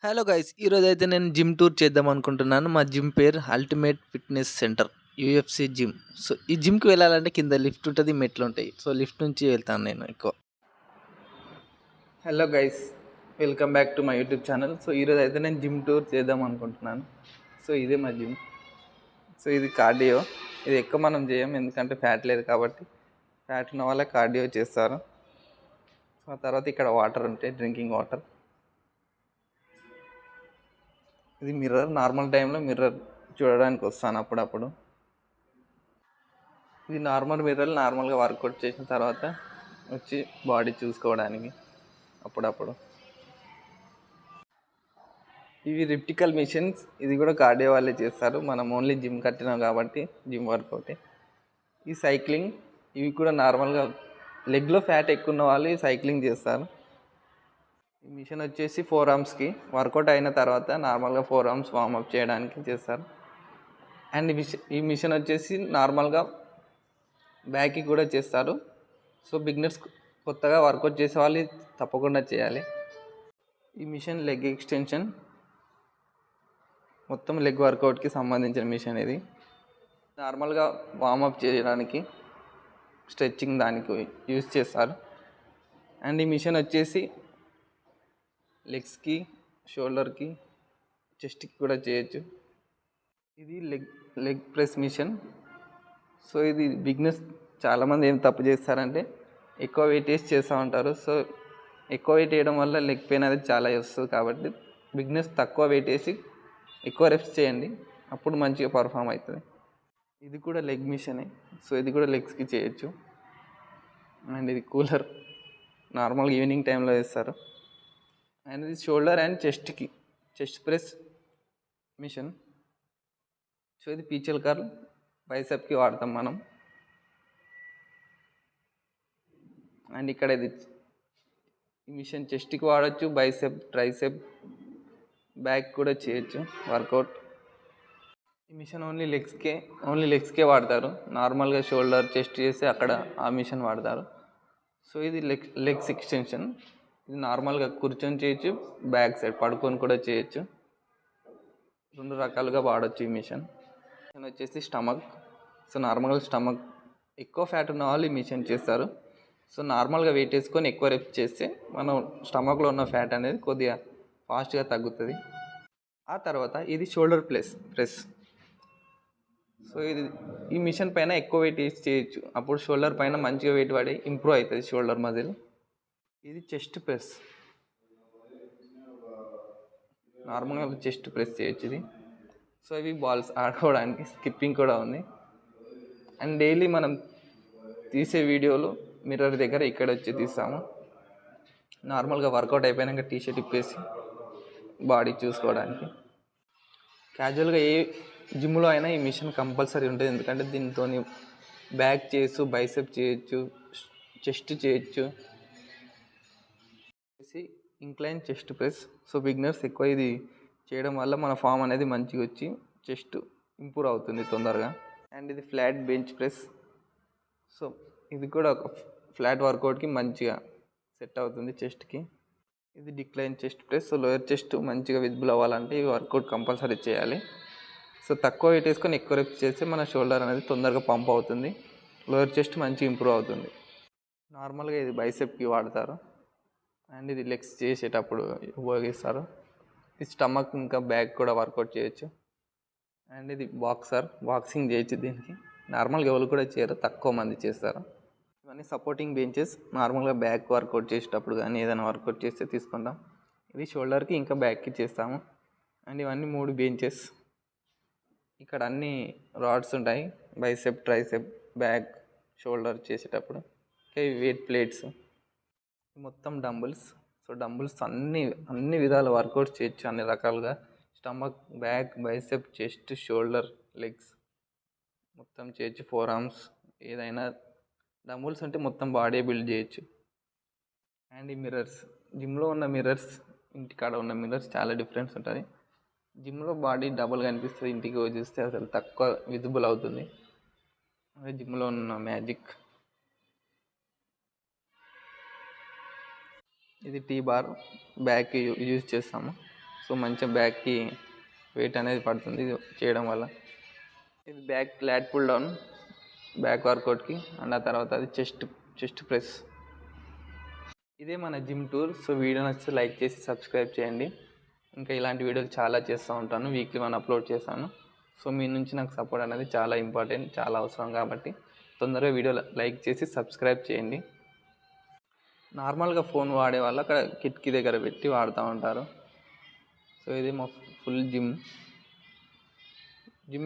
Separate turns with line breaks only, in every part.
Hello guys ఈరోజైతే నేను gym tour చేద్దాం అనుకుంటున్నాను. మా జిమ్ పేరు ultimate fitness centre UFC gym. So ఈ జిమ్కి వెళ్ళాలంటే కింద లిఫ్ట్ ఉంటుంది, మెట్లు ఉంటాయి. సో లిఫ్ట్ నుంచి వెళ్తాను నేను ఎక్కువ. Hello guys, welcome back to my YouTube channel. So ఈరోజు అయితే నేను జిమ్ టూర్ చేద్దాం అనుకుంటున్నాను. సో ఇదే మా జిమ్. సో ఇది కార్డియో. ఇది ఎక్కువ మనం చేయం ఎందుకంటే ఫ్యాట్ లేదు కాబట్టి. ఫ్యాట్ ఉన్న వాళ్ళే కార్డియో చేస్తారు. సో ఆ తర్వాత ఇక్కడ వాటర్ ఉంటాయి, డ్రింకింగ్ వాటర్. ఇది మిర్రర్. నార్మల్ టైంలో మిర్రర్ చూడడానికి వస్తాను అప్పుడప్పుడు. ఇది నార్మల్ మిర్రర్. నార్మల్గా వర్కౌట్ చేసిన తర్వాత వచ్చి బాడీ చూసుకోవడానికి అప్పుడప్పుడు. ఇవి రిప్టికల్ మిషన్స్. ఇది కూడా కార్డియో వాళ్ళే చేస్తారు. మనం ఓన్లీ జిమ్ కట్టినాం కాబట్టి జిమ్ వర్కౌటే. ఈ సైక్లింగ్. ఇవి కూడా నార్మల్గా లెగ్లో ఫ్యాట్ ఎక్కువ ఉన్న వాళ్ళు సైక్లింగ్ చేస్తారు. ఈ మిషన్ వచ్చేసి 4 ఆర్మ్స్కి వర్కౌట్ అయిన తర్వాత నార్మల్గా 4 ఆర్మ్స్ వార్మప్ చేయడానికి చేస్తారు. అండ్ ఈ మిషన్ వచ్చేసి నార్మల్గా బ్యాక్కి కూడా చేస్తారు. సో బిగినర్స్, కొత్తగా వర్కౌట్ చేసే వాళ్ళు తప్పకుండా చేయాలి. ఈ మిషన్ లెగ్ ఎక్స్టెన్షన్, మొత్తం లెగ్ వర్కౌట్కి సంబంధించిన మిషన్ ఇది. నార్మల్గా వార్మప్ చేయడానికి, స్ట్రెచ్చింగ్ దానికి యూజ్ చేస్తారు. అండ్ ఈ మిషన్ వచ్చేసి లెగ్స్కి, షోల్డర్కి, చెస్ట్కి కూడా చేయొచ్చు. ఇది లెగ్ ప్రెస్ మిషన్. సో ఇది బిగినర్స్ చాలామంది ఏం తప్పు చేస్తారంటే ఎక్కువ వెయిట్ వేసి చేస్తూ ఉంటారు. సో ఎక్కువ వెయిట్ వేయడం వల్ల లెగ్ పెయిన్ అనేది చాలా వస్తుంది. కాబట్టి బిగినర్స్ తక్కువ వెయిట్ వేసి ఎక్కువ రెప్స్ చేయండి, అప్పుడు మంచిగా పర్ఫామ్ అవుతుంది. ఇది కూడా లెగ్ మిషనే. సో ఇది కూడా లెగ్స్కి చేయొచ్చు. అండ్ ఇది కూలర్, నార్మల్గా ఈవినింగ్ టైంలో వేస్తారు. అండ్ ఇది షోల్డర్ అండ్ చెస్ట్కి, చెస్ట్ ప్రెస్ మిషన్. సో ఇది పీచల్ కర్ల్, బైసెప్కి వాడతాం మనం. అండ్ ఇక్కడ ఇది ఈ మిషన్ చెస్ట్కి వాడచ్చు, బైసెప్, ట్రైసెప్, బ్యాక్ కూడా చేయొచ్చు వర్కౌట్. ఈ మిషన్ ఓన్లీ లెగ్స్కే వాడతారు. నార్మల్గా షోల్డర్, చెస్ట్ చేస్తే అక్కడ ఆ మిషన్ వాడతారు. సో ఇది లెగ్స్ ఎక్స్టెన్షన్. ఇది నార్మల్గా కూర్చొని చేయొచ్చు, బ్యాక్ సైడ్ పడుకొని కూడా చేయొచ్చు. 2 రకాలుగా వాడచ్చు ఈ మిషన్. మిషన్ వచ్చేసి స్టమక్. సో నార్మల్గా స్టమక్ ఎక్కువ ఫ్యాట్ ఉన్న వాళ్ళు ఈ మిషన్ చేస్తారు. సో నార్మల్గా వెయిట్ వేసుకొని ఎక్కువ రెప్స్ చేస్తే మనం స్టమక్లో ఉన్న ఫ్యాట్ అనేది కొద్దిగా ఫాస్ట్గా తగ్గుతుంది. ఆ తర్వాత ఇది షోల్డర్ ప్రెస్. సో ఈ మిషన్ పైన ఎక్కువ వెయిట్ వేసి చేయొచ్చు, అప్పుడు షోల్డర్ పైన మంచిగా వెయిట్ పడి ఇంప్రూవ్ అవుతుంది షోల్డర్ మజిల్. ఇది చెస్ట్ ప్రెస్. నార్మల్గా చెస్ట్ ప్రెస్ చేయొచ్చు ఇది. సో ఇవి బాల్స్ ఆడుకోవడానికి, స్కిప్పింగ్ కూడా ఉంది. అండ్ డైలీ మనం తీసే వీడియోలు మిర్రర్ దగ్గర ఇక్కడ వచ్చి తీస్తాము. నార్మల్గా వర్కౌట్ అయిపోయాక టీషర్ట్ ఇప్పేసి బాడీ చూసుకోవడానికి. క్యాజువల్గా ఏ జిమ్లో అయినా ఈ మిషన్ కంపల్సరీ ఉంటుంది. ఎందుకంటే దీంతో బ్యాక్ చేయొచ్చు, బైసెప్ చేయొచ్చు, చెస్ట్ చేయొచ్చు. Incline chest press. So beginners ఎక్కువ ఇది చేయడం వల్ల మన ఫామ్ అనేది మంచిగా వచ్చి చెస్ట్ ఇంప్రూవ్ అవుతుంది తొందరగా. అండ్ ఇది ఫ్లాట్ బెంచ్ ప్రెస్. సో ఇది కూడా ఒక ఫ్లాట్ వర్కౌట్కి మంచిగా సెట్ అవుతుంది చెస్ట్కి. ఇది decline chest press. So lower chest మంచిగా విజిబుల్ అవ్వాలంటే ఈ వర్కౌట్ కంపల్సరీ చేయాలి. సో తక్కువ వెయిట్ వేసుకొని ఎక్కువ రెప్స్ చేస్తే మన షోల్డర్ అనేది తొందరగా పంప్ అవుతుంది, లోయర్ చెస్ట్ మంచిగా ఇంప్రూవ్ అవుతుంది. నార్మల్గా ఇది బైసెప్కి వాడతారు. అండ్ ఇది లెగ్స్ చేసేటప్పుడు ఉపయోగిస్తారు. ఇది స్టమక్ ఇంకా బ్యాక్ కూడా వర్కౌట్ చేయొచ్చు. అండ్ ఇది బాక్సింగ్ చేయొచ్చు దీనికి. నార్మల్గా ఎవరు కూడా చేయరు, తక్కువ మంది చేస్తారు. ఇవన్నీ సపోర్టింగ్ బెంచెస్. నార్మల్గా బ్యాక్ వర్కౌట్ చేసేటప్పుడు కానీ ఏదైనా వర్కౌట్ చేస్తే తీసుకుంటాం. ఇది షోల్డర్కి ఇంకా బ్యాక్కి చేస్తాము. అండ్ ఇవన్నీ 3 బెంచెస్. ఇక్కడ అన్ని రాడ్స్ ఉంటాయి, బైసెప్, ట్రైసెప్, బ్యాక్, షోల్డర్ చేసేటప్పుడు. ఇంకా ఇవి వెయిట్ ప్లేట్స్, మొత్తం డంబుల్స్. సో డంబుల్స్ అన్ని విధాల వర్కౌట్స్ చేయొచ్చు, అన్ని రకాలుగా. Stomach, back, bicep, chest, shoulder, legs మొత్తం చేయొచ్చు. 4 ఆర్మ్స్ ఏదైనా. డంబుల్స్ అంటే మొత్తం బాడీ బిల్డ్ చేయొచ్చు. అండ్ ఈ మిర్రర్స్, జిమ్లో ఉన్న మిర్రర్స్, ఇంటికాడ ఉన్న మిర్రర్స్ చాలా డిఫరెన్స్ ఉంటుంది. జిమ్లో బాడీ డబుల్గా అనిపిస్తుంది, ఇంటికి చూస్తే అసలు తక్కువ విజిబుల్ అవుతుంది. అదే జిమ్లో ఉన్న మ్యాజిక్. ఇది టీ బార్, బ్యాక్ యూజ్ చేస్తాము. సో మంచిగా బ్యాక్కి వెయిట్ అనేది పడుతుంది ఇది చేయడం వల్ల. ఇది back lat pull down back వర్కౌట్కి. అండ్ ఆ తర్వాత అది చెస్ట్ ప్రెస్. ఇదే మన జిమ్ టూర్. సో వీడియో నచ్చితే లైక్ చేసి సబ్స్క్రైబ్ చేయండి. ఇంకా ఇలాంటి వీడియోలు చాలా చేస్తూ ఉంటాను, వీక్లీ 1 అప్లోడ్ చేస్తాను. సో మీ నుంచి నాకు సపోర్ట్ అనేది చాలా ఇంపార్టెంట్, చాలా అవసరం. కాబట్టి తొందరగా వీడియో లైక్ చేసి సబ్స్క్రైబ్ చేయండి. నార్మల్గా ఫోన్ వాడే వాళ్ళు అక్కడ కిటికీ దగ్గర పెట్టి వాడుతూ ఉంటారు. సో ఇది మా ఫుల్ జిమ్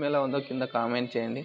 ఎలా ఉందో కింద కామెంట్ చేయండి.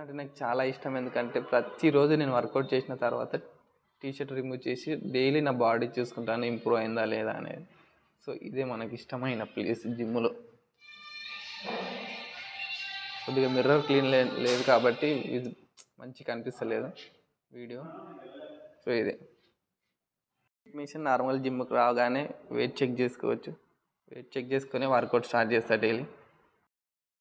అంటే నాకు చాలా ఇష్టం, ఎందుకంటే ప్రతిరోజు నేను వర్కౌట్ చేసిన తర్వాత టీషర్ట్ రిమూవ్ చేసి డైలీ నా బాడీ చూసుకుంటాను ఇంప్రూవ్ అయిందా లేదా అనేది. సో ఇదే మనకి ఇష్టమైన ప్లేస్ జిమ్లో. కొద్దిగా మిర్రర్ క్లీన్ లేదు కాబట్టి ఇది మంచిగా కనిపిస్తలేదు వీడియో. సో ఇదే మిషన్. నార్మల్ జిమ్కి రాగానే వెయిట్ చెక్ చేసుకోవచ్చు. వెయిట్ చెక్ చేసుకొని వర్కౌట్ స్టార్ట్ చేస్తా డైలీ.